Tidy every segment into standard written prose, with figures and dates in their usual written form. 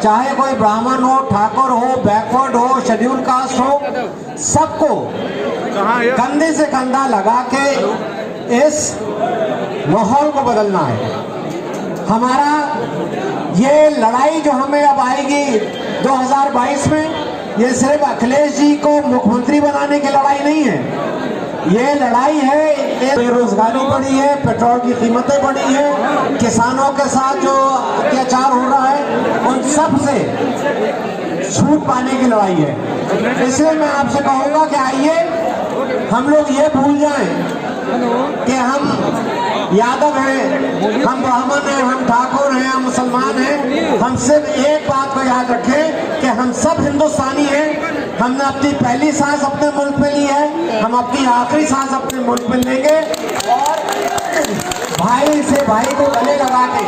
चाहे कोई ब्राह्मण हो, ठाकुर हो, बैकवर्ड हो, शेड्यूल कास्ट हो, सबको कंधे से कंधा लगा के इस माहौल को बदलना है। हमारा ये लड़ाई जो हमें अब आएगी 2022 में, ये सिर्फ अखिलेश जी को मुख्यमंत्री बनाने की लड़ाई नहीं है। ये लड़ाई है, बेरोजगारी बढ़ी है, पेट्रोल की कीमतें बढ़ी है, किसानों के साथ जो अत्याचार हो रहा है उन सब से छूट पाने की लड़ाई है। इसलिए मैं आपसे कहूंगा कि आइए हम लोग ये भूल जाएं कि हम यादव हैं, हम ब्राह्मण हैं, हम ठाकुर हैं, हम मुसलमान हैं। हम सिर्फ एक बात को याद रखें कि हम सब हिंदुस्तानी हैं। हमने अपनी पहली सांस अपने मुल्क में ली है, हम अपनी आखिरी सांस अपने मुल्क में लेंगे और भाई से भाई को गले लगा के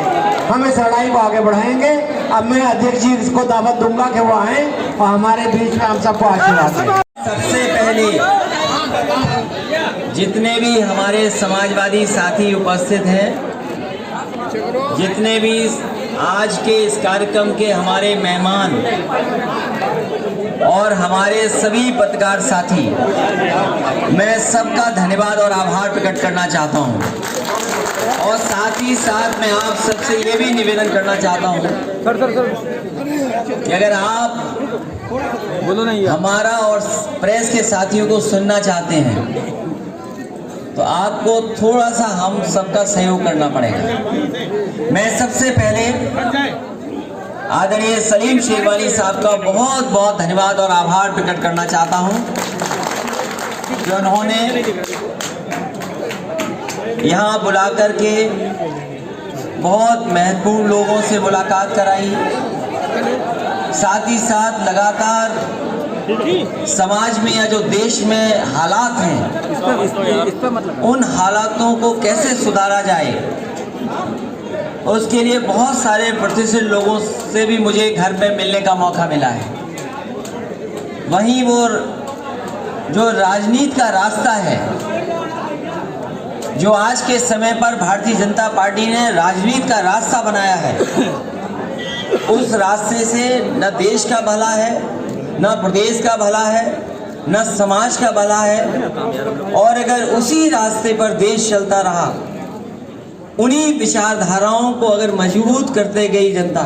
हम इस लड़ाई को आगे बढ़ाएंगे। अब मैं अध्यक्ष जी को दावत दूंगा कि वो आए और हमारे बीच में हम सबको आशीर्वाद दें। सबसे पहले जितने भी हमारे समाजवादी साथी उपस्थित हैं, जितने भी आज के इस कार्यक्रम के हमारे मेहमान और हमारे सभी पत्रकार साथी, मैं सबका धन्यवाद और आभार प्रकट करना चाहता हूं। और साथ ही साथ मैं आप सबसे ये भी निवेदन करना चाहता हूं कि अगर आप हमारा और प्रेस के साथियों को सुनना चाहते हैं तो आपको थोड़ा सा हम सबका सहयोग करना पड़ेगा। मैं सबसे पहले आदरणीय सलीम शेरवानी साहब का बहुत बहुत धन्यवाद और आभार प्रकट करना चाहता हूं जो उन्होंने यहां बुलाकर के बहुत महत्वपूर्ण लोगों से मुलाकात कराई, साथ ही साथ लगातार समाज में या जो देश में हालात हैं उन हालातों को कैसे सुधारा जाए, उसके लिए बहुत सारे प्रतिष्ठित लोगों से भी मुझे घर में मिलने का मौका मिला है। वहीं वो जो राजनीति का रास्ता है जो आज के समय पर भारतीय जनता पार्टी ने राजनीति का रास्ता बनाया है, उस रास्ते से न देश का भला है, न प्रदेश का भला है, न समाज का भला है। और अगर उसी रास्ते पर देश चलता रहा, उन्हीं विचारधाराओं को अगर मजबूत करते गई जनता,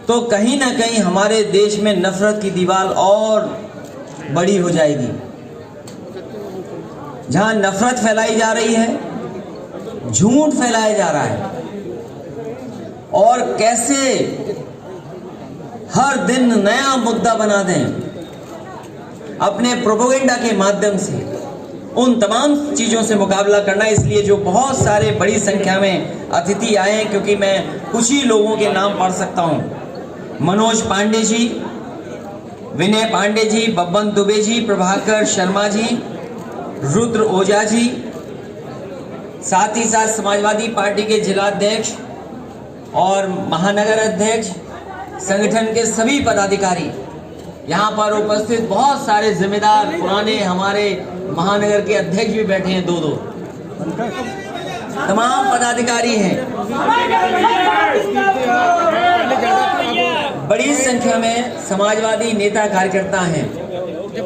तो कहीं ना कहीं हमारे देश में नफरत की दीवार और बड़ी हो जाएगी। जहां नफरत फैलाई जा रही है, झूठ फैलाया जा रहा है और कैसे हर दिन नया मुद्दा बना दें अपने प्रोपेगेंडा के माध्यम से, उन तमाम चीज़ों से मुकाबला करना। इसलिए जो बहुत सारे बड़ी संख्या में अतिथि आए हैं, क्योंकि मैं कुछ ही लोगों के नाम पढ़ सकता हूं, मनोज पांडे जी, विनय पांडे जी, बब्बन दुबे जी, प्रभाकर शर्मा जी, रुद्र ओझा जी, साथ ही साथ समाजवादी पार्टी के जिलाध्यक्ष और महानगर अध्यक्ष, संगठन के सभी पदाधिकारी, यहाँ पर उपस्थित बहुत सारे जिम्मेदार, पुराने हमारे महानगर के अध्यक्ष भी बैठे हैं, दो तमाम पदाधिकारी हैं। बड़ी संख्या में समाजवादी नेता कार्यकर्ता हैं।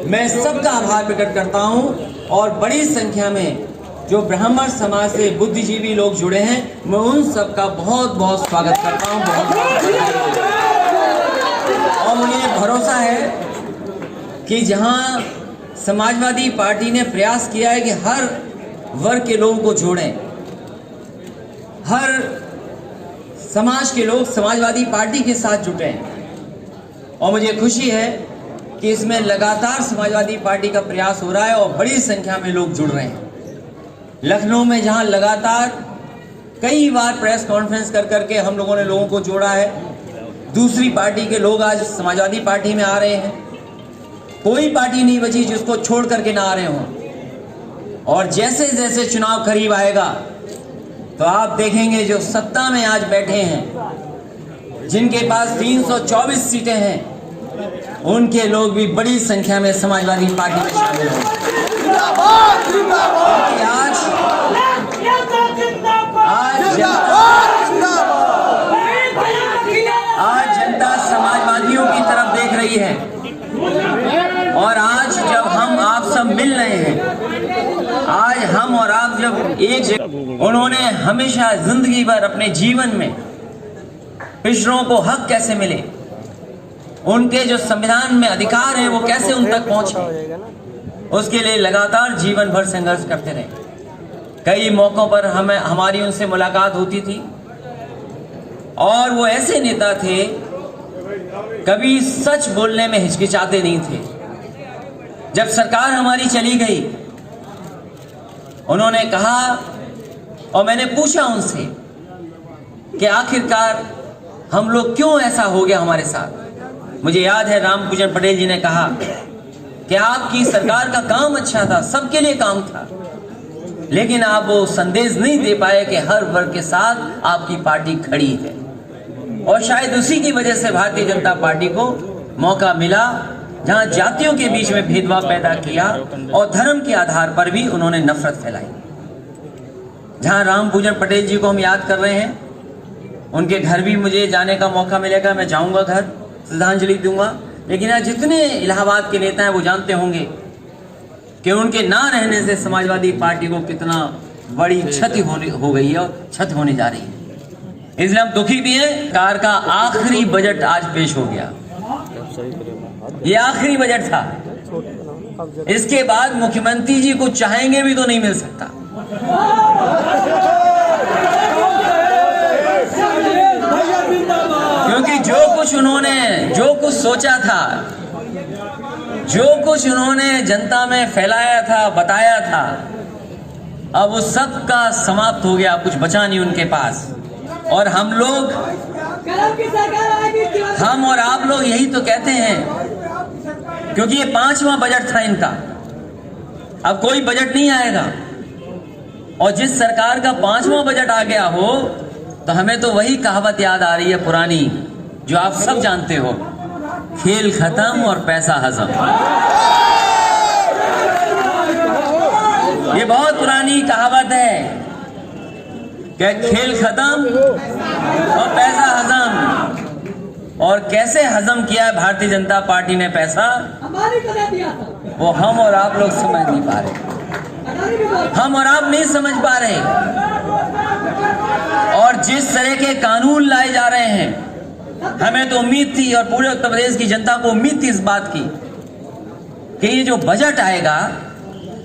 मैं सबका आभार प्रकट करता हूं और बड़ी संख्या में जो ब्राह्मण समाज से बुद्धिजीवी लोग जुड़े हैं, मैं उन सबका बहुत बहुत स्वागत करता हूं। और मुझे भरोसा है कि जहां समाजवादी पार्टी ने प्रयास किया है कि हर वर्ग के लोगों को जोड़ें, हर समाज के लोग समाजवादी पार्टी के साथ जुटें, और मुझे खुशी है कि इसमें लगातार समाजवादी पार्टी का प्रयास हो रहा है और बड़ी संख्या में लोग जुड़ रहे हैं। लखनऊ में जहां लगातार कई बार प्रेस कॉन्फ्रेंस कर करके हम लोगों ने लोगों को जोड़ा है, दूसरी पार्टी के लोग आज समाजवादी पार्टी में आ रहे हैं। कोई पार्टी नहीं बची जिसको छोड़ करके ना आ रहे हों। और जैसे जैसे चुनाव करीब आएगा तो आप देखेंगे जो सत्ता में आज बैठे हैं, जिनके पास 324 सीटें हैं, उनके लोग भी बड़ी संख्या में समाजवादी पार्टी में शामिल होंगे। आज गई है। और आज जब हम आप सब मिल रहे हैं, आज हम और आप जब एक जगह, उन्होंने हमेशा जिंदगी भर अपने जीवन में पिछड़ों को हक कैसे मिले, उनके जो संविधान में अधिकार हैं वो कैसे उन तक पहुंचे, उसके लिए लगातार जीवन भर संघर्ष करते रहे। कई मौकों पर हमारी उनसे मुलाकात होती थी और वो ऐसे नेता थे, कभी सच बोलने में हिचकिचाते नहीं थे। जब सरकार हमारी चली गई, उन्होंने कहा और मैंने पूछा उनसे कि आखिरकार हम लोग क्यों ऐसा हो गया हमारे साथ। मुझे याद है रामपूजन पटेल जी ने कहा कि आपकी सरकार का काम अच्छा था, सबके लिए काम था, लेकिन आप वो संदेश नहीं दे पाए कि हर वर्ग के साथ आपकी पार्टी खड़ी है। और शायद उसी की वजह से भारतीय जनता पार्टी को मौका मिला जहां जातियों के बीच में भेदभाव पैदा किया और धर्म के आधार पर भी उन्होंने नफरत फैलाई। जहां रामपूजन पटेल जी को हम याद कर रहे हैं, उनके घर भी मुझे जाने का मौका मिलेगा, मैं जाऊंगा घर, श्रद्धांजलि दूंगा। लेकिन आज जितने इलाहाबाद के नेता हैं वो जानते होंगे कि उनके ना रहने से समाजवादी पार्टी को कितना बड़ी क्षति हो गई है और क्षति होने जा रही है। इसलिए हम दुखी भी हैं। सरकार का आखिरी बजट आज पेश हो गया, ये आखिरी बजट था। इसके बाद मुख्यमंत्री जी को चाहेंगे भी तो नहीं मिल सकता। क्योंकि जो कुछ सोचा था, जो कुछ उन्होंने जनता में फैलाया था, बताया था, अब वो सब का समाप्त हो गया, कुछ बचा नहीं उनके पास। और हम और आप लोग यही तो कहते हैं, क्योंकि ये 5वां बजट था इनका, अब कोई बजट नहीं आएगा। और जिस सरकार का 5वां बजट आ गया हो तो हमें तो वही कहावत याद आ रही है पुरानी, जो आप सब जानते हो, खेल खत्म और पैसा हजम। ये बहुत पुरानी कहावत है कि खेल खत्म और पैसा हजम। और कैसे हजम किया है भारतीय जनता पार्टी ने पैसा, वो हम और आप लोग समझ नहीं पा रहे, हम और आप नहीं समझ पा रहे। और जिस तरह के कानून लाए जा रहे हैं, हमें तो उम्मीद थी और पूरे उत्तर प्रदेश की जनता को उम्मीद थी इस बात की कि ये जो बजट आएगा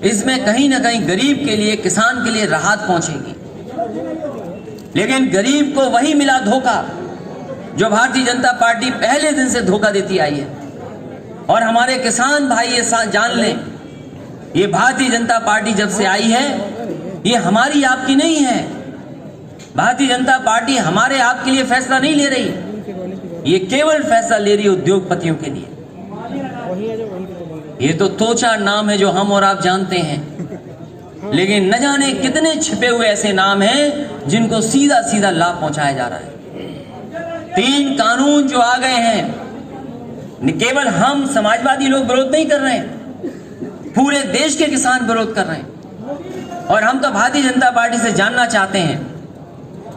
इसमें कहीं ना कहीं गरीब के लिए, किसान के लिए राहत पहुंचेगी। लेकिन गरीब को वही मिला धोखा जो भारतीय जनता पार्टी पहले दिन से धोखा देती आई है। और हमारे किसान भाई ये जान लें, ये भारतीय जनता पार्टी जब से आई है, ये हमारी आपकी नहीं है। भारतीय जनता पार्टी हमारे आपके लिए फैसला नहीं ले रही, ये केवल फैसला ले रही है उद्योगपतियों के लिए। ये तो तोचा नाम है जो हम और आप जानते हैं, लेकिन न जाने कितने छिपे हुए ऐसे नाम हैं जिनको सीधा सीधा लाभ पहुंचाया जा रहा है। 3 कानून जो आ गए हैं, केवल हम समाजवादी लोग विरोध नहीं कर रहे हैं, पूरे देश के किसान विरोध कर रहे हैं। और हम तो भारतीय जनता पार्टी से जानना चाहते हैं,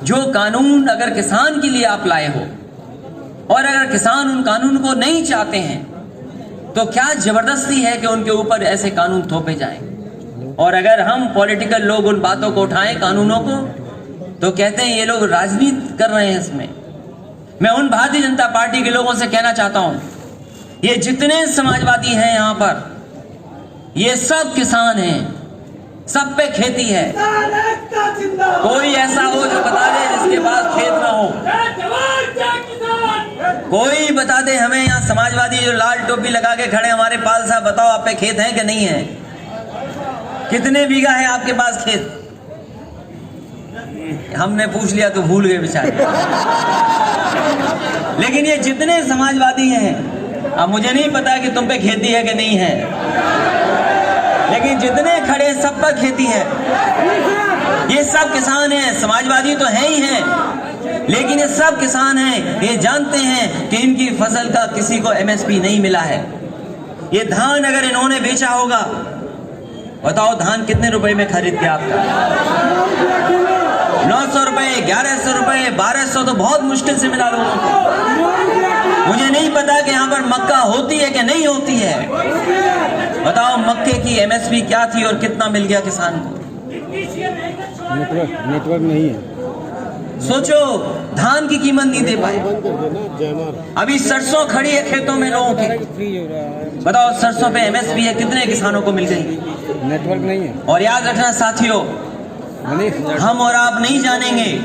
जो कानून अगर किसान के लिए आप लाए हो और अगर किसान उन कानून को नहीं चाहते हैं तो क्या जबरदस्ती है कि उनके ऊपर ऐसे कानून थोपे जाएं। और अगर हम पॉलिटिकल लोग उन बातों को उठाएं, कानूनों को, तो कहते हैं ये लोग राजनीति कर रहे हैं इसमें। मैं उन भारतीय जनता पार्टी के लोगों से कहना चाहता हूं, ये जितने समाजवादी हैं यहां पर, ये सब किसान हैं, सब पे खेती है। कोई ऐसा हो जो बता दे जिसके पास खेत ना हो, कोई बता दे हमें। यहाँ समाजवादी जो लाल टोपी लगा के खड़े हमारे पाल साहब, बताओ आप पे खेत है कि नहीं है? कितने बीघा है आपके पास खेत? हमने पूछ लिया तो भूल गए बेचारे। लेकिन ये जितने समाजवादी हैं, अब मुझे नहीं पता कि तुम पे खेती है कि नहीं है, लेकिन जितने खड़े सब पर खेती है। ये सब किसान हैं, समाजवादी तो हैं ही हैं, लेकिन ये सब किसान हैं। ये जानते हैं कि इनकी फसल का किसी को एमएसपी नहीं मिला है। ये धान अगर इन्होंने बेचा होगा, बताओ धान कितने रुपए में खरीद के आपका? 900 रुपए, 1100 रुपए, 1200 तो बहुत मुश्किल से मिला लोगों को। मुझे नहीं पता कि यहाँ पर मक्का होती है कि नहीं होती है। बताओ मक्के की एमएसपी क्या थी और कितना मिल गया किसान को? नेटवर्क नहीं है। सोचो, धान की कीमत नहीं दे पाए। अभी सरसों खड़ी है खेतों में लोगों की, बताओ सरसों पे एमएसपी है, कितने किसानों को मिल गई? नेटवर्क नहीं है। और याद रखना साथियों, हम और आप नहीं जानेंगे,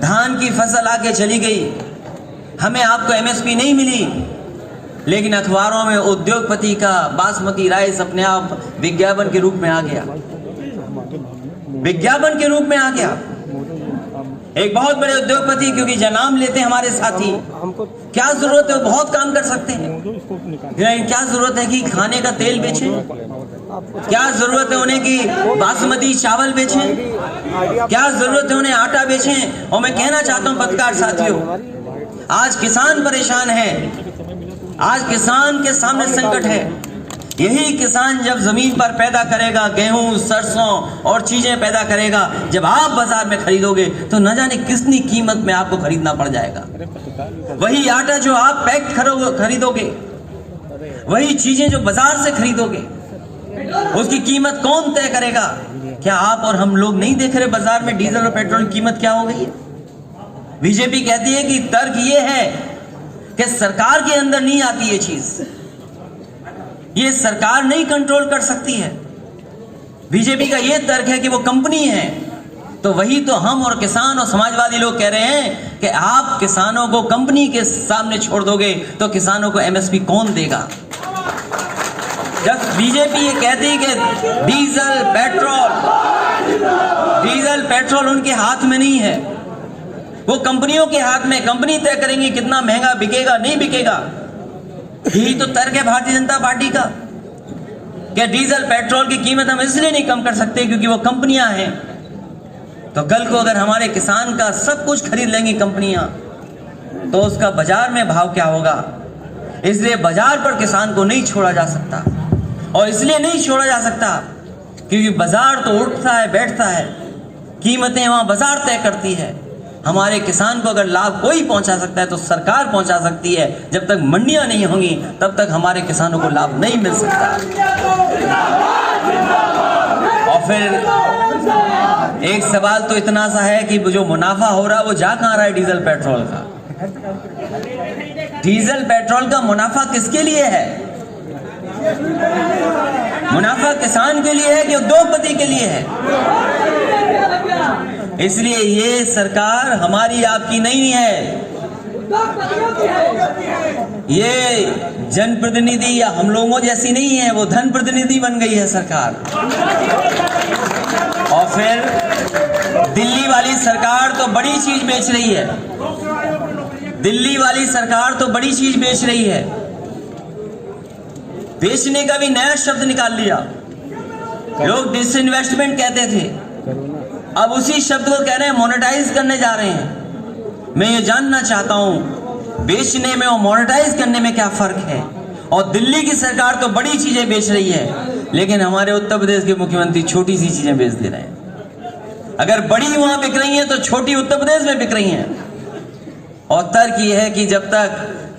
धान की फसल आके चली गई, हमें आपको एमएसपी नहीं मिली, लेकिन अखबारों में उद्योगपति का बासमती राइस अपने आप विज्ञापन के रूप में आ गया, विज्ञापन के रूप में आ गया। एक बहुत बड़े उद्योगपति, क्योंकि जनाम लेते हैं हमारे साथी, क्या जरूरत है, वो बहुत काम कर सकते हैं, लेकिन क्या जरूरत है कि खाने का तेल बेचें? क्या जरूरत है उन्हें कि बासमती चावल बेचें? क्या जरूरत है उन्हें आटा बेचें? और मैं कहना चाहता हूं पत्रकार साथियों, आज किसान परेशान है, आज किसान के सामने संकट है। यही किसान जब जमीन पर पैदा करेगा, गेहूं, सरसों और चीजें पैदा करेगा, जब आप बाजार में खरीदोगे तो न जाने कितनी कीमत में आपको खरीदना पड़ जाएगा। वही आटा जो आप पैक्ड खरीदोगे, वही चीजें जो बाजार से खरीदोगे, उसकी कीमत कौन तय करेगा? क्या आप और हम लोग नहीं देख रहे बाजार में डीजल और पेट्रोल की कीमत क्या हो गई है? बीजेपी कहती है कि तर्क ये है कि सरकार के अंदर नहीं आती ये चीज, ये सरकार नहीं कंट्रोल कर सकती है। बीजेपी का ये तर्क है कि वो कंपनी है। तो वही तो हम और किसान और समाजवादी लोग कह रहे हैं कि आप किसानों को कंपनी के सामने छोड़ दोगे तो किसानों को एमएसपी कौन देगा? जब बीजेपी ये कहती है कि डीजल पेट्रोल उनके हाथ में नहीं है, वो कंपनियों के हाथ में, कंपनी तय करेंगी कितना महंगा बिकेगा नहीं बिकेगा। यही तो तर्क है भारतीय जनता पार्टी का कि डीजल पेट्रोल की कीमत हम इसलिए नहीं कम कर सकते क्योंकि वो कंपनियां हैं। तो कल को अगर हमारे किसान का सब कुछ खरीद लेंगी कंपनियां, तो उसका बाजार में भाव क्या होगा? इसलिए बाजार पर किसान को नहीं छोड़ा जा सकता, और इसलिए नहीं छोड़ा जा सकता क्योंकि बाजार तो उठता है बैठता है, कीमतें वहां बाजार तय करती है। हमारे किसान को अगर लाभ कोई पहुंचा सकता है तो सरकार पहुंचा सकती है। जब तक मंडियां नहीं होंगी तब तक हमारे किसानों को लाभ नहीं मिल सकता। और फिर एक सवाल तो इतना सा है कि जो मुनाफा हो रहा है वो जा कहां रहा है? डीजल पेट्रोल का। डीजल पेट्रोल का मुनाफा किसके लिए है? मुनाफा किसान के लिए है कि उद्योगपति के लिए है? इसलिए ये सरकार हमारी आपकी नहीं है, ये जनप्रतिनिधि या हम लोगों जैसी नहीं है, वो धन प्रतिनिधि बन गई है सरकार। और फिर दिल्ली वाली सरकार तो बड़ी चीज बेच रही है, दिल्ली वाली सरकार तो बड़ी चीज बेच रही है। बेचने का भी नया शब्द निकाल लिया। लोग डिसइन्वेस्टमेंट कहते थे, अब उसी शब्द को कह रहे हैं मोनेटाइज करने जा रहे हैं। मैं ये जानना चाहता हूं बेचने में और मोनेटाइज करने में क्या फर्क है? और दिल्ली की सरकार तो बड़ी चीजें बेच रही है, लेकिन हमारे उत्तर प्रदेश के मुख्यमंत्री छोटी सी चीजें बेच दे रहे हैं। अगर बड़ी वहां बिक रही हैं तो छोटी उत्तर प्रदेश में बिक रही हैं। और तर्क ये है कि जब तक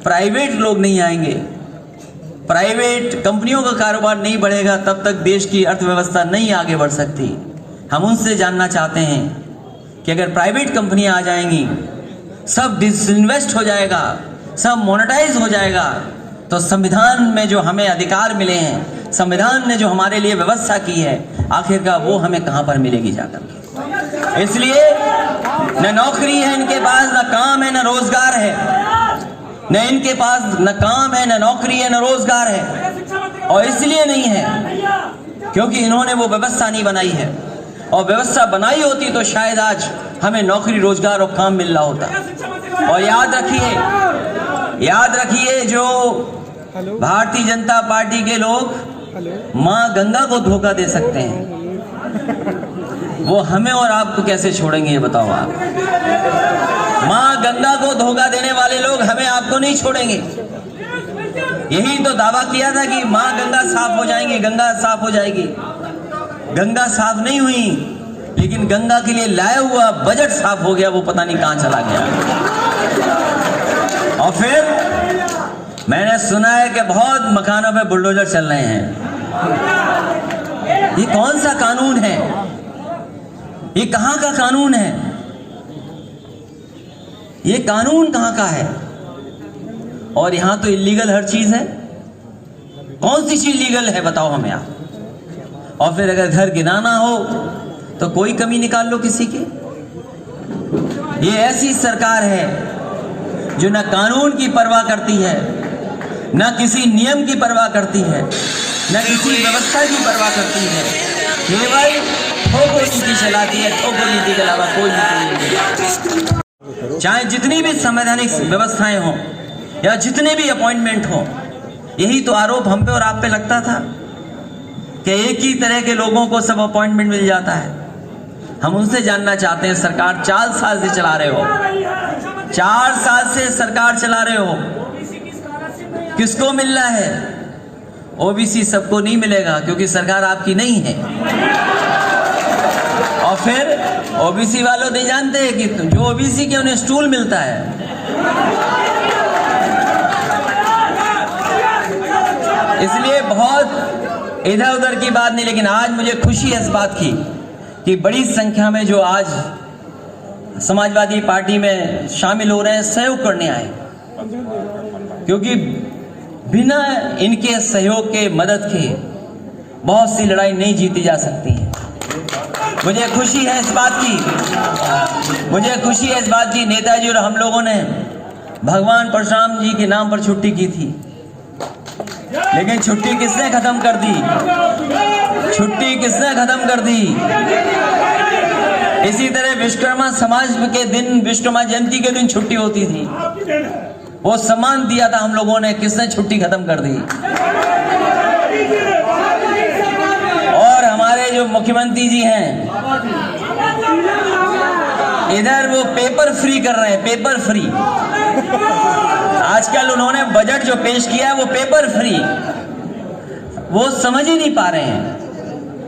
प्राइवेट लोग नहीं आएंगे, प्राइवेट कंपनियों का कारोबार नहीं बढ़ेगा, तब तक देश की अर्थव्यवस्था नहीं आगे बढ़ सकती। हम उनसे जानना चाहते हैं कि अगर प्राइवेट कंपनियां आ जाएंगी, सब डिसइन्वेस्ट हो जाएगा, सब मोनेटाइज हो जाएगा, तो संविधान में जो हमें अधिकार मिले हैं, संविधान ने जो हमारे लिए व्यवस्था की है, आखिरकार वो हमें कहां पर मिलेगी जाकर? इसलिए न नौकरी है इनके पास, न काम है, न रोजगार है। न इनके पास न काम है, न नौकरी है, न रोजगार है। और इसलिए नहीं है क्योंकि इन्होंने वो व्यवस्था नहीं बनाई है। और व्यवस्था बनाई होती तो शायद आज हमें नौकरी, रोजगार और काम मिल रहा होता। और याद रखिए जो भारतीय जनता पार्टी के लोग मां गंगा को धोखा दे सकते हैं, वो हमें और आपको कैसे छोड़ेंगे ये बताओ आप? मां गंगा को धोखा देने वाले लोग हमें आपको नहीं छोड़ेंगे। यही तो दावा किया था कि मां गंगा साफ हो जाएंगी, गंगा साफ हो जाएगी। गंगा साफ नहीं हुई, लेकिन गंगा के लिए लाया हुआ बजट साफ हो गया, वो पता नहीं कहां चला गया। और फिर मैंने सुना है कि बहुत मकानों पे बुलडोजर चल रहे हैं। ये कौन सा कानून है? ये कहां का कानून है? ये कानून कहां का है? और यहां तो इलीगल हर चीज है। कौन सी चीज लीगल है बताओ हमें आप। और फिर अगर घर गिराना हो तो कोई कमी निकाल लो किसी की। ये ऐसी सरकार है जो ना कानून की परवाह करती है, ना किसी नियम की परवाह करती है, ना किसी व्यवस्था की परवाह करती है। केवल ठोको नीति चलाती है। ठोको नीति के अलावा कोई नीति नहीं। चाहे जितनी भी संवैधानिक व्यवस्थाएं हों या जितने भी अपॉइंटमेंट हों, यही तो आरोप हम पे और आप पे लगता था कि एक ही तरह के लोगों को सब अपॉइंटमेंट मिल जाता है। हम उनसे जानना चाहते हैं, सरकार 4 साल से चला रहे हो, 4 साल से सरकार चला रहे हो, किसको मिल रहा है? ओबीसी सबको नहीं मिलेगा क्योंकि सरकार आपकी नहीं है। और फिर ओबीसी वालों नहीं जानते हैं कि जो ओबीसी के उन्हें स्टूल मिलता है। इसलिए बहुत इधर उधर की बात नहीं, लेकिन आज मुझे खुशी है इस बात की कि बड़ी संख्या में जो आज समाजवादी पार्टी में शामिल हो रहे हैं, सहयोग करने आए, क्योंकि बिना इनके सहयोग के, मदद के बहुत सी लड़ाई नहीं जीती जा सकती है। मुझे खुशी है इस बात की, मुझे खुशी है इस बात की नेताजी और हम लोगों ने भगवान परशुराम जी के नाम पर छुट्टी की थी, लेकिन छुट्टी किसने खत्म कर दी? छुट्टी किसने खत्म कर दी? इसी तरह विश्वकर्मा समाज के दिन, विश्वकर्मा जयंती के दिन छुट्टी होती थी, वो सम्मान दिया था हम लोगों ने, किसने छुट्टी खत्म कर दी? और हमारे जो मुख्यमंत्री जी हैं इधर वो पेपर फ्री कर रहे हैं, पेपर फ्री। आजकल उन्होंने बजट जो पेश किया है वो पेपर फ्री, वो समझ ही नहीं पा रहे हैं।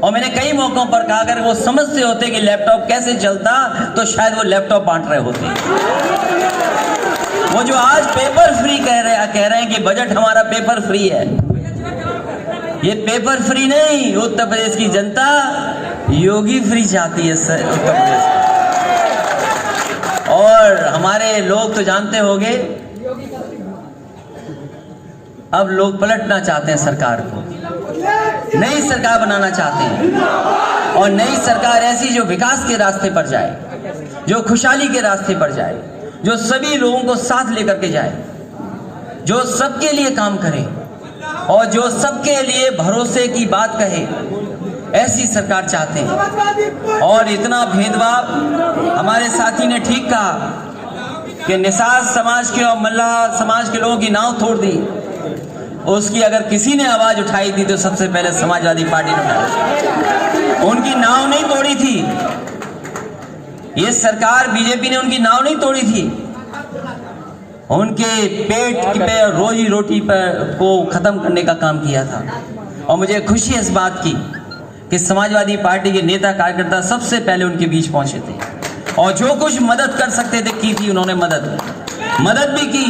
और मैंने कई मौकों पर कहा अगर वो समझते होते कि लैपटॉप कैसे चलता तो शायद वो लैपटॉप बांट रहे होते। वो जो आज पेपर फ्री कह रहे हैं कि बजट हमारा पेपर फ्री है, ये पेपर फ्री नहीं, उत्तर प्रदेश की जनता योगी फ्री चाहती है उत्तर प्रदेश में। और हमारे लोग तो जानते होंगे, अब लोग पलटना चाहते हैं सरकार को, नई सरकार बनाना चाहते हैं। और नई सरकार ऐसी जो विकास के रास्ते पर जाए, जो खुशहाली के रास्ते पर जाए, जो सभी लोगों को साथ लेकर के जाए, जो सबके लिए काम करे और जो सबके लिए भरोसे की बात कहे, ऐसी सरकार चाहते हैं। और इतना भेदभाव, हमारे साथी ने ठीक कहा कि निषाद समाज के और मल्लाह समाज के लोगों की नाव तोड़ दी। उसकी अगर किसी ने आवाज उठाई थी तो सबसे पहले समाजवादी पार्टी ने उठाई। उनकी नाव नहीं तोड़ी थी ये सरकार, बीजेपी ने उनकी नाव नहीं तोड़ी थी। उनके पेट पे, रोजी रोटी पर को खत्म करने का काम किया था। और मुझे खुशी है इस बात की कि समाजवादी पार्टी के नेता कार्यकर्ता सबसे पहले उनके बीच पहुंचे थे और जो कुछ मदद कर सकते थे की थी उन्होंने। मदद भी की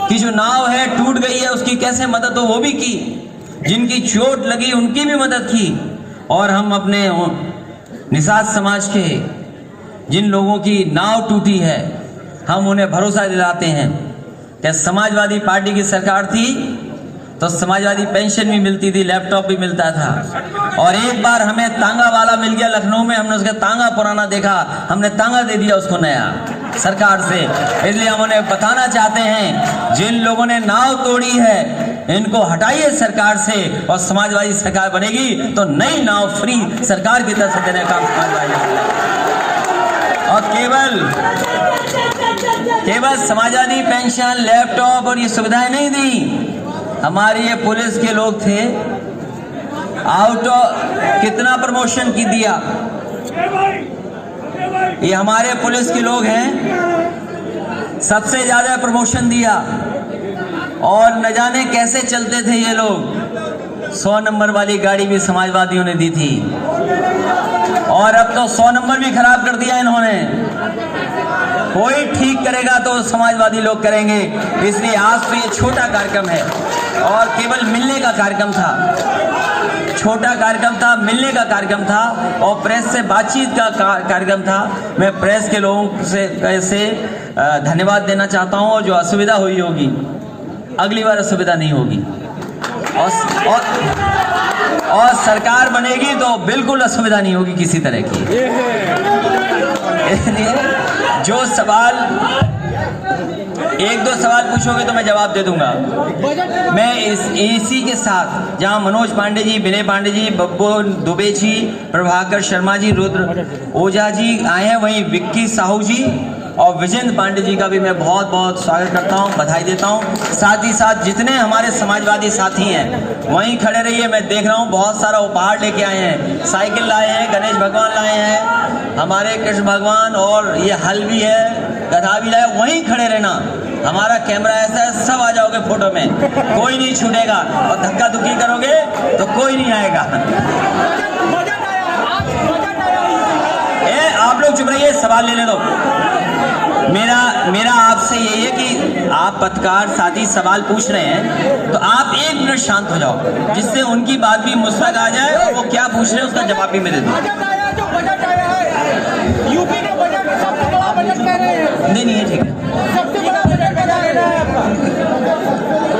कि जो नाव है टूट गई है उसकी कैसे मदद हो वो भी की, जिनकी चोट लगी उनकी भी मदद की। और हम अपने निषाद समाज के जिन लोगों की नाव टूटी है, हम उन्हें भरोसा दिलाते हैं कि समाजवादी पार्टी की सरकार थी तो समाजवादी पेंशन भी मिलती थी, लैपटॉप भी मिलता था। और एक बार हमें तांगा वाला मिल गया लखनऊ में, हमने उसका तांगा पुराना देखा, हमने तांगा दे दिया उसको नया सरकार से। इसलिए हम उन्हें बताना चाहते हैं जिन लोगों ने नाव तोड़ी है इनको हटाइए सरकार से, और समाजवादी सरकार बनेगी तो नई नाव फ्री सरकार की तरफ से देने का काम समाजवादी। और केवल समाजवादी पेंशन, लैपटॉप और ये सुविधाएं नहीं दी। हमारे ये पुलिस के लोग थे, आउट ऑफ कितना प्रमोशन की दिया, ये हमारे पुलिस के लोग हैं, सबसे ज्यादा प्रमोशन दिया। और न जाने कैसे चलते थे ये लोग, 100 नंबर वाली गाड़ी भी समाजवादियों ने दी थी और अब तो 100 नंबर भी खराब कर दिया इन्होंने। कोई ठीक करेगा तो समाजवादी लोग करेंगे। इसलिए आज तो ये छोटा कार्यक्रम है और केवल मिलने का कार्यक्रम था, छोटा कार्यक्रम था, मिलने का कार्यक्रम था और प्रेस से बातचीत का कार्यक्रम था। मैं प्रेस के लोगों से धन्यवाद देना चाहता हूं और जो असुविधा हुई होगी अगली बार असुविधा नहीं होगी और सरकार बनेगी तो बिल्कुल असुविधा नहीं होगी किसी तरह की। जो सवाल एक दो सवाल पूछोगे तो मैं जवाब दे दूंगा। मैं इसी के साथ जहां मनोज पांडे जी, विनय पांडे जी, बब्बू दुबे जी, प्रभाकर शर्मा जी, रुद्र ओझा जी आए हैं, वहीं विक्की साहू जी और विजेंद्र पांडे जी का भी मैं बहुत बहुत स्वागत करता हूं, बधाई देता हूं। साथ ही साथ जितने हमारे समाजवादी साथी हैं वहीं खड़े रहिए। मैं देख रहा हूं बहुत सारा उपहार लेके आए हैं, साइकिल लाए हैं, गणेश भगवान लाए हैं, हमारे कृष्ण भगवान और ये हल भी है, गधा भी लाए, वहीं खड़े रहना। हमारा कैमरा ऐसा है, सब आ जाओगे फोटो में, कोई नहीं छूटेगा और धक्का धुक्की करोगे तो कोई नहीं आएगा। आप लोग चुप रहिए, सवाल लेने दो। मेरा आपसे यही है कि आप पत्रकार साथी सवाल पूछ रहे हैं तो आप 1 मिनट शांत हो जाओ, जिससे उनकी बात भी मुस्तक आ जाए और वो क्या पूछ रहे हैं उसका जवाब भी मैं दे दूं। यूपी का बजट सबसे बड़ा बजट कह रहे हैं। नहीं है, ठीक है, सबसे बड़ा बजट कह रहे हैं।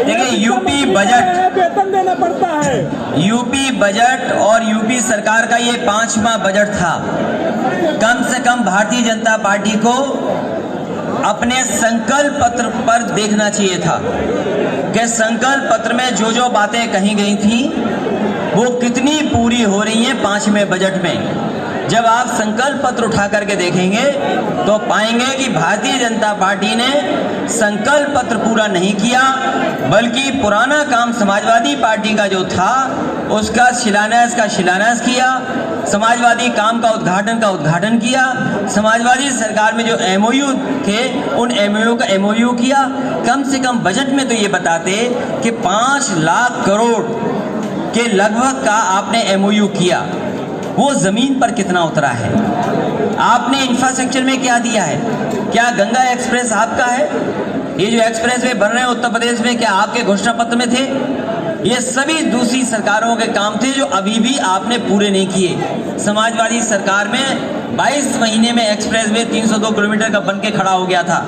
देखिए, यूपी बजट वेतन देना पड़ता है। यूपी बजट और यूपी सरकार का ये 5वां बजट था। कम से कम भारतीय जनता पार्टी को अपने संकल्प पत्र पर देखना चाहिए था कि संकल्प पत्र में जो जो बातें कही गई थी वो कितनी पूरी हो रही हैं 5वें बजट में। जब आप संकल्प पत्र उठा करके देखेंगे तो पाएंगे कि भारतीय जनता पार्टी ने संकल्प पत्र पूरा नहीं किया, बल्कि पुराना काम समाजवादी पार्टी का जो था उसका शिलान्यास किया, समाजवादी काम का उद्घाटन किया, समाजवादी सरकार में जो एमओयू थे उन एमओयू का एमओयू किया। कम से कम बजट में तो ये बताते कि 5 लाख करोड़ के लगभग का आपने एमओयू किया, वो जमीन पर कितना उतरा है? आपने इंफ्रास्ट्रक्चर में क्या दिया है? क्या गंगा एक्सप्रेस आपका है? ये जो एक्सप्रेस वे बन रहे हैं उत्तर प्रदेश में, क्या आपके घोषणा पत्र में थे? ये सभी दूसरी सरकारों के काम थे जो अभी भी आपने पूरे नहीं किए। समाजवादी सरकार में 22 महीने में एक्सप्रेस वे 302 किलोमीटर का बन के खड़ा हो गया था।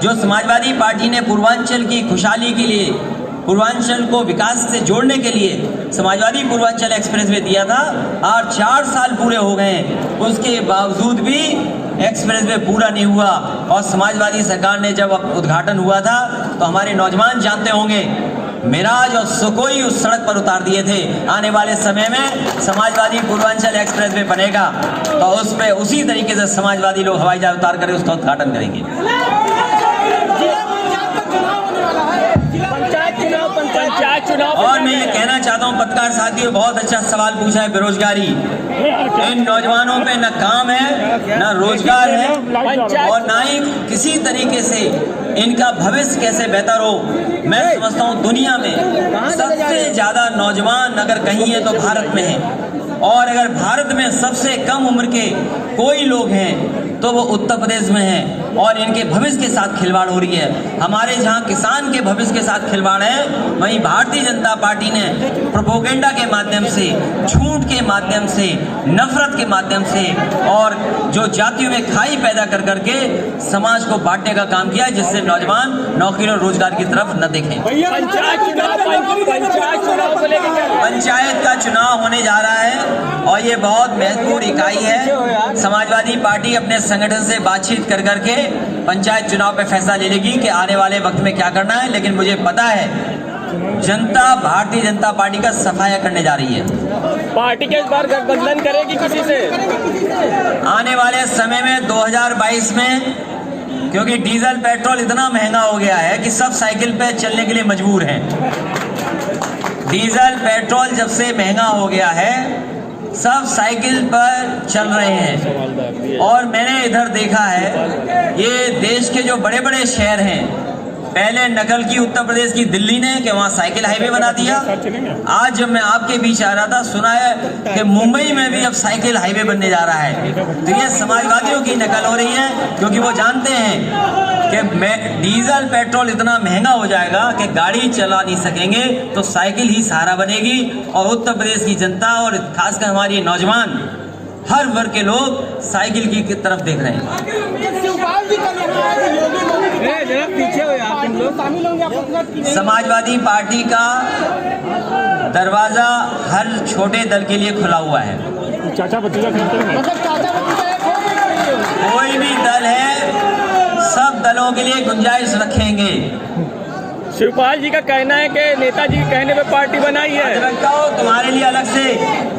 जो समाजवादी पार्टी ने पूर्वांचल की खुशहाली के लिए, पूर्वांचल को विकास से जोड़ने के लिए समाजवादी पूर्वांचल एक्सप्रेस वे दिया था और 4 साल पूरे हो गए, उसके बावजूद भी एक्सप्रेस वे पूरा नहीं हुआ। और समाजवादी सरकार ने जब उद्घाटन हुआ था तो हमारे नौजवान जानते होंगे, मिराज और सुकोई उस सड़क पर उतार दिए थे। आने वाले समय में समाजवादी पूर्वांचल एक्सप्रेस वे बनेगा तो उस पे उसी तरीके से समाजवादी लोग हवाई जहाज उतार कर उसका उद्घाटन करेंगे। पंचायत चुनाव और मैं ये कहना चाहता हूँ, पत्रकार साथियों, बहुत अच्छा सवाल पूछा है, बेरोजगारी। इन नौजवानों पे न काम है, न रोजगार है और ना ही किसी तरीके से इनका भविष्य कैसे बेहतर हो। मैं समझता हूँ दुनिया में सबसे ज्यादा नौजवान अगर कहीं है तो भारत में है, और अगर भारत में सबसे कम उम्र के कोई लोग हैं तो वो उत्तर प्रदेश में हैं और इनके भविष्य के साथ खिलवाड़ हो रही है। हमारे जहां किसान के भविष्य के साथ खिलवाड़ है, वहीं भारतीय जनता पार्टी ने प्रोपोगेंडा के माध्यम से, झूठ के माध्यम से, नफरत के माध्यम से और जो जातियों में खाई पैदा कर करके समाज को बांटने का काम किया, जिससे नौजवान नौकरी और रोजगार की तरफ न देखें। पंचायत का चुनाव होने जा रहा है और ये बहुत महत्वपूर्ण इकाई है। समाजवादी पार्टी अपने संगठन से बातचीत कर करके पंचायत चुनाव पे फैसला ले लेगी कि आने वाले वक्त में क्या करना है। लेकिन मुझे पता है जनता भारतीय जनता पार्टी का सफाया करने जा रही है। पार्टी के इस बार गठबंधन करेगी किसी से? आने वाले समय में 2022 में, क्योंकि डीजल पेट्रोल इतना महंगा हो गया है कि सब साइकिल पे चलने के लिए मजबूर हैं। डीजल पेट्रोल जब से महंगा हो गया है सब साइकिल पर चल रहे हैं। और मैंने इधर देखा है, ये देश के जो बड़े बड़े शहर हैं, पहले नकल की उत्तर प्रदेश की दिल्ली ने कि वहाँ साइकिल हाईवे बना दिया। आज जब मैं आपके बीच आ रहा था सुना है कि मुंबई में भी अब साइकिल हाईवे बनने जा रहा है। तो ये समाजवादियों की नकल हो रही है, क्योंकि वो जानते हैं कि डीजल पेट्रोल इतना महंगा हो जाएगा कि गाड़ी चला नहीं सकेंगे, तो साइकिल ही सहारा बनेगी। और उत्तर प्रदेश की जनता और खासकर हमारी नौजवान हर वर्ग के लोग साइकिल की तरफ देख रहे हैं। समाजवादी पार्टी का दरवाजा हर छोटे दल के लिए खुला हुआ है। चाचा भतीजा कोई भी दल है, सब दलों के लिए गुंजाइश रखेंगे। शिवपाल जी का कहना है कि नेताजी के कहने पे पार्टी बनाई है। रखता हो तुम्हारे लिए अलग से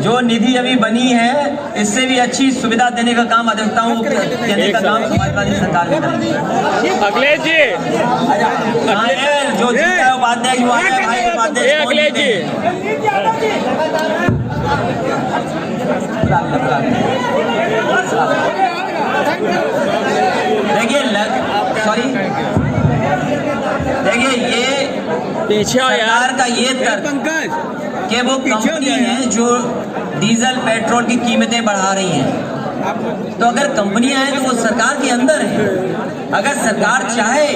जो निधि अभी बनी है, इससे भी अच्छी सुविधा देने का काम अधिवक्ता हूँ देने का काम समाजवादी सरकार में करेगी। अखिलेश जी, जो जीता है उपाध्याय अखिलेश जी, देखिए ये पीछे सरकार का ये तर्क कि वो कंपनी है जो डीजल पेट्रोल की कीमतें बढ़ा रही हैं। तो अगर कंपनियां हैं तो वो सरकार के अंदर है। अगर सरकार चाहे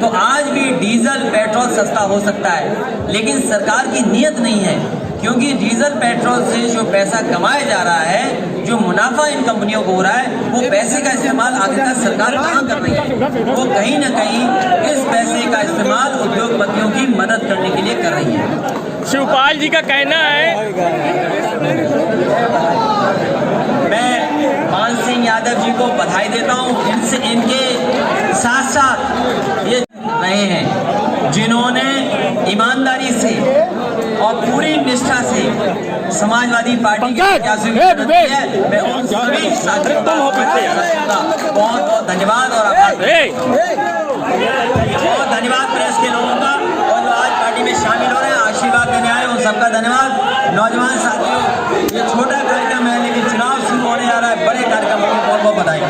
तो आज भी डीजल पेट्रोल सस्ता हो सकता है, लेकिन सरकार की नीयत नहीं है, क्योंकि डीजल पेट्रोल से जो पैसा कमाया जा रहा है, जो मुनाफा इन कंपनियों को हो रहा है, वो पैसे का इस्तेमाल आखिरकार सरकार कहाँ कर रही है? वो कहीं ना कहीं इस पैसे का इस्तेमाल उद्योगपतियों की मदद करने के लिए कर रही है। शिवपाल जी का कहना है, मैं मान सिंह यादव जी को बधाई देता हूँ। इनसे इनके साथ साथ ये रहे हैं जिन्होंने ईमानदारी से और पूरी निष्ठा से समाजवादी पार्टी के प्रयासों की मदद की है। मैं उन सभी साथियों का बहुत बहुत धन्यवाद और आभार, बहुत धन्यवाद प्रेस के लोगों का, और जो आज पार्टी में शामिल हो रहे हैं, आशीर्वाद देने आए, उन सबका धन्यवाद। नौजवान साथियों, ये छोटा कार्यक्रम है, लेकिन चुनाव शुरू होने जा रहा है, बड़े कार्यक्रम को बहुत बहुत बधाई।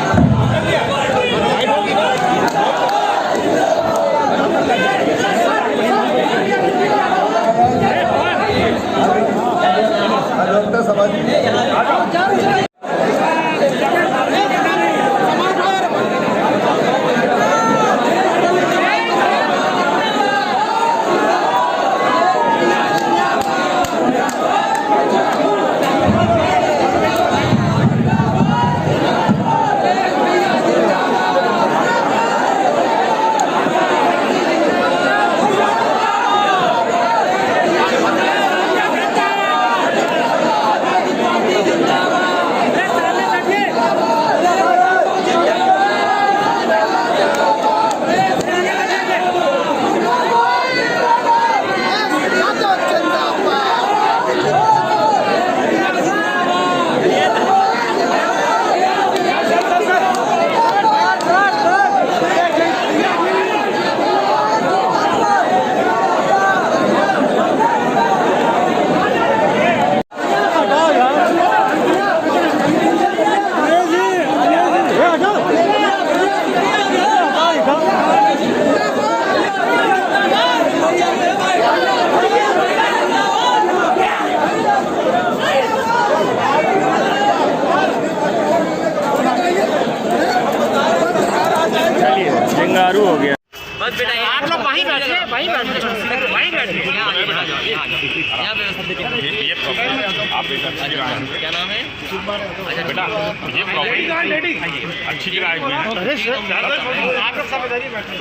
जंगारू हो गया। बस बेटा आप लोग वहीं बैठिए, वहीं बैठिए, वहीं बैठिए। क्या नाम है? बेटा ये प्रॉपर्टी अच्छी जगह है। आप लोग सब इधर ही बैठे।